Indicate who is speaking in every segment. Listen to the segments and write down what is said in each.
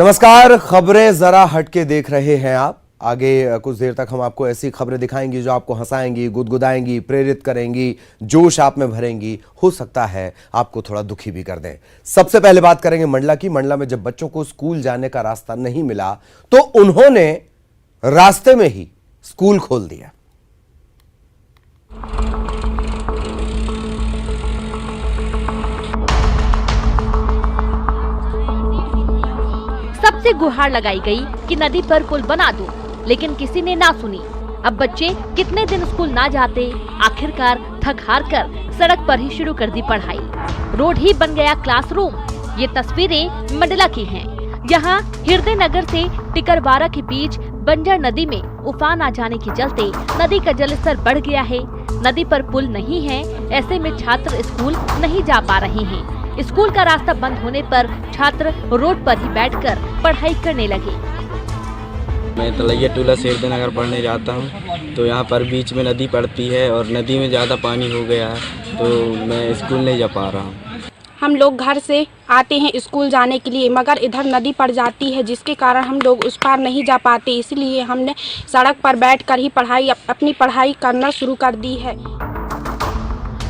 Speaker 1: नमस्कार, खबरें जरा हटके देख रहे हैं आप। आगे कुछ देर तक हम आपको ऐसी खबरें दिखाएंगी जो आपको हंसाएंगी, गुदगुदाएंगी, प्रेरित करेंगी, जोश आप में भरेंगी, हो सकता है आपको थोड़ा दुखी भी कर दें। सबसे पहले बात करेंगे मंडला की। मंडला में जब बच्चों को स्कूल जाने का रास्ता नहीं मिला तो उन्होंने रास्ते में ही स्कूल खोल दिया।
Speaker 2: सबसे गुहार लगाई गई कि नदी पर पुल बना दो, लेकिन किसी ने ना सुनी। अब बच्चे कितने दिन स्कूल ना जाते, आखिरकार थक हार कर सड़क पर ही शुरू कर दी पढ़ाई। रोड ही बन गया क्लासरूम। ये तस्वीरें मंडला की हैं। यहाँ हृदय नगर से टिकरवारा के बीच बंजर नदी में उफान आ जाने के चलते नदी का जलस्तर बढ़ गया है। नदी पर पुल नहीं है, ऐसे में छात्र स्कूल नहीं जा पा रहे हैं। स्कूल का रास्ता बंद होने पर छात्र रोड पर ही बैठकर पढ़ाई करने लगे।
Speaker 3: मैं तलैया टोला से हृदय नगर पढ़ने जाता हूँ, तो यहाँ पर बीच में नदी पड़ती है और नदी में ज़्यादा पानी हो गया है, तो मैं स्कूल नहीं जा पा रहा हूँ।
Speaker 4: हम लोग घर से आते हैं स्कूल जाने के लिए, मगर इधर नदी पड़ जाती है, जिसके कारण हम लोग उस पार नहीं जा पाते। इसलिए हमने सड़क पर बैठकर ही अपनी पढ़ाई करना शुरू कर दी है।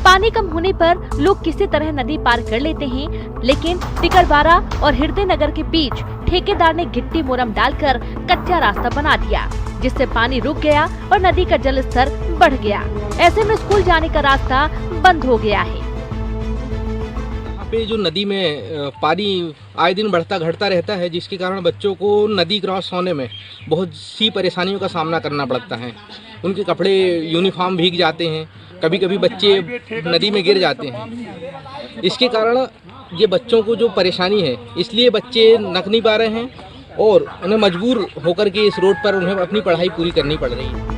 Speaker 2: पानी कम होने पर लोग किसी तरह नदी पार कर लेते हैं, लेकिन टिकरवारा और हृदय नगर के बीच ठेकेदार ने गिट्टी मोरम डालकर कच्चा रास्ता बना दिया, जिससे पानी रुक गया और नदी का जलस्तर बढ़ गया। ऐसे में स्कूल जाने का रास्ता बंद हो गया है।
Speaker 5: यहाँ पे जो नदी में पानी आए दिन बढ़ता घटता रहता है, जिसके कारण बच्चों को नदी क्रॉस होने में बहुत सी परेशानियों का सामना करना पड़ता है। उनके कपड़े, यूनिफॉर्म भीग जाते हैं, कभी कभी बच्चे नदी में गिर जाते हैं। इसके कारण ये बच्चों को जो परेशानी है, इसलिए बच्चे नक नहीं पा रहे हैं और उन्हें मजबूर होकर के इस रोड पर उन्हें अपनी पढ़ाई पूरी करनी पड़ रही है।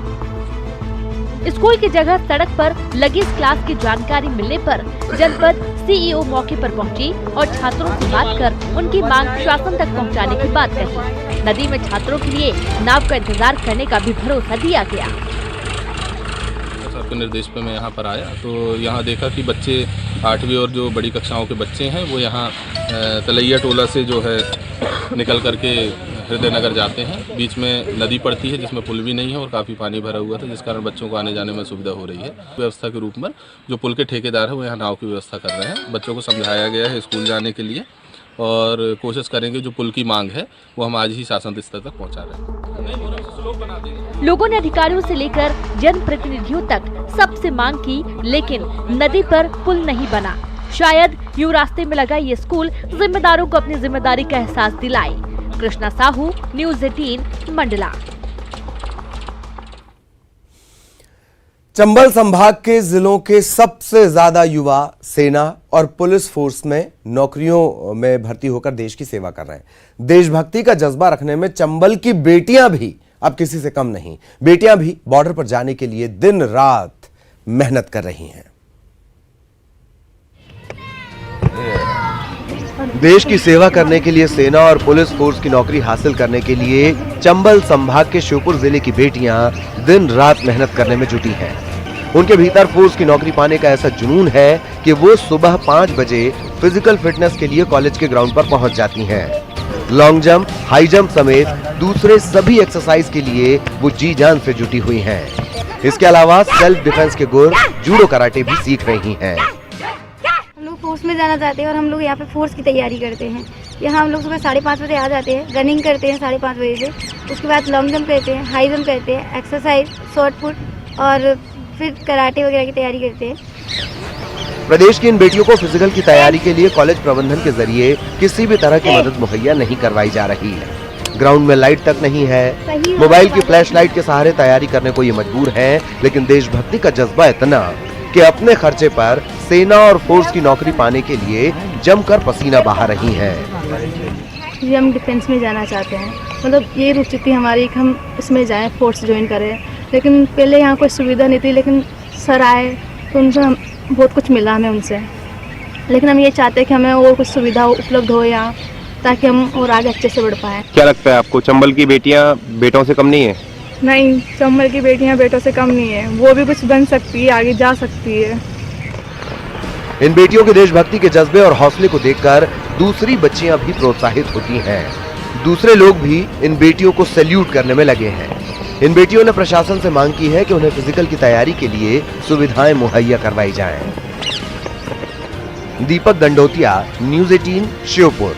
Speaker 2: स्कूल की जगह सड़क पर लगी इस क्लास की जानकारी मिलने पर जनपद सीईओ मौके पर पहुंची और छात्रों से बात कर उनकी मांग शासन तक पहुंचाने की बात कही। नदी में छात्रों के लिए नाव का इंतजार करने का भी भरोसा दिया गया।
Speaker 6: के निर्देश पे मैं यहाँ पर आया तो यहाँ देखा कि बच्चे 8वीं और जो बड़ी कक्षाओं के बच्चे हैं वो यहाँ तलैया टोला से जो है निकल करके हृदय नगर जाते हैं। बीच में नदी पड़ती है जिसमें पुल भी नहीं है और काफ़ी पानी भरा हुआ था, जिस कारण बच्चों को आने जाने में सुविधा हो रही है। व्यवस्था के रूप में जो पुल के ठेकेदार है वो यहाँ नाव की व्यवस्था कर रहे हैं। बच्चों को समझाया गया है स्कूल जाने के लिए और कोशिश करेंगे जो पुल की मांग है वो हम आज ही शासन स्तर तक पहुँचा रहे हैं।
Speaker 2: लोगों ने अधिकारियों से लेकर जनप्रतिनिधियों तक सबसे मांग की, लेकिन नदी पर पुल नहीं बना। शायद यूं रास्ते में लगा ये स्कूल जिम्मेदारों को अपनी जिम्मेदारी का एहसास दिलाए। कृष्णा साहू, न्यूज़ 18, मंडला।
Speaker 1: चंबल संभाग के जिलों के सबसे ज्यादा युवा सेना और पुलिस फोर्स में नौकरियों में भर्ती होकर देश की सेवा कर रहे हैं। देशभक्ति का जज्बा रखने में चंबल की बेटियां भी अब किसी से कम नहीं। बेटियां भी बॉर्डर पर जाने के लिए दिन रात मेहनत कर रही हैं। देश की सेवा करने के लिए सेना और पुलिस फोर्स की नौकरी हासिल करने के लिए चंबल संभाग के श्योपुर जिले की बेटियां दिन रात मेहनत करने में जुटी हैं। उनके भीतर फोर्स की नौकरी पाने का ऐसा जुनून है कि वो सुबह 5 बजे फिजिकल फिटनेस के लिए कॉलेज के ग्राउंड पर पहुंच जाती हैं। लॉन्ग जंप, हाई जंप समेत दूसरे सभी एक्सरसाइज के लिए वो जी जान से जुटी हुई हैं। इसके अलावा सेल्फ डिफेंस के गुर, जूडो कराटे भी सीख रही हैं।
Speaker 7: हम लोग फोर्स में जाना चाहते हैं और हम लोग यहाँ पे फोर्स की तैयारी करते हैं। यहाँ हम लोग सुबह 5:30 बजे आ जाते हैं, रनिंग करते हैं 5:30 बजे से। उसके बाद लॉन्ग जंप करते हैं, हाई जंप करते हैं, एक्सरसाइज, शॉर्ट पुट और फिर कराटे वगैरह की तैयारी करते हैं।
Speaker 1: प्रदेश की इन बेटियों को फिजिकल की तैयारी के लिए कॉलेज प्रबंधन के जरिए किसी भी तरह की मदद मुहैया नहीं करवाई जा रही है। ग्राउंड में लाइट तक नहीं है। मोबाइल की फ्लैश लाइट के सहारे तैयारी करने को ये मजबूर है, लेकिन देशभक्ति का जज्बा इतना कि अपने खर्चे पर सेना और फोर्स की नौकरी पाने के लिए जमकर पसीना बहा रही हैं।
Speaker 7: जी, हम डिफेंस में जाना चाहते हैं। मतलब ये रुचि थी हमारी कि हम इसमें जाएं, फोर्स ज्वाइन करें। लेकिन पहले यहाँ कोई सुविधा नहीं थी, लेकिन सर आए तो उनसे बहुत कुछ मिला हमें उनसे। लेकिन हम ये चाहते हैं कि हमें और कुछ सुविधा उपलब्ध हो यहाँ, ताकि हम और आगे अच्छे से बढ़ पाएँ।
Speaker 8: क्या लगता है आपको, चंबल की बेटियाँ बेटों से कम नहीं है?
Speaker 7: नहीं, चंबल की बेटियाँ बेटों से कम नहीं है। वो भी कुछ बन सकती है, आगे जा सकती है।
Speaker 1: इन बेटियों के देशभक्ति के जज्बे और हौसले को देखकर दूसरी बच्चियां भी प्रोत्साहित होती हैं। दूसरे लोग भी इन बेटियों को सैल्यूट करने में लगे हैं। इन बेटियों ने प्रशासन से मांग की है कि उन्हें फिजिकल की तैयारी के लिए सुविधाएं मुहैया करवाई जाएं। दीपक दंडोतिया, न्यूज़ 18, श्योपुर।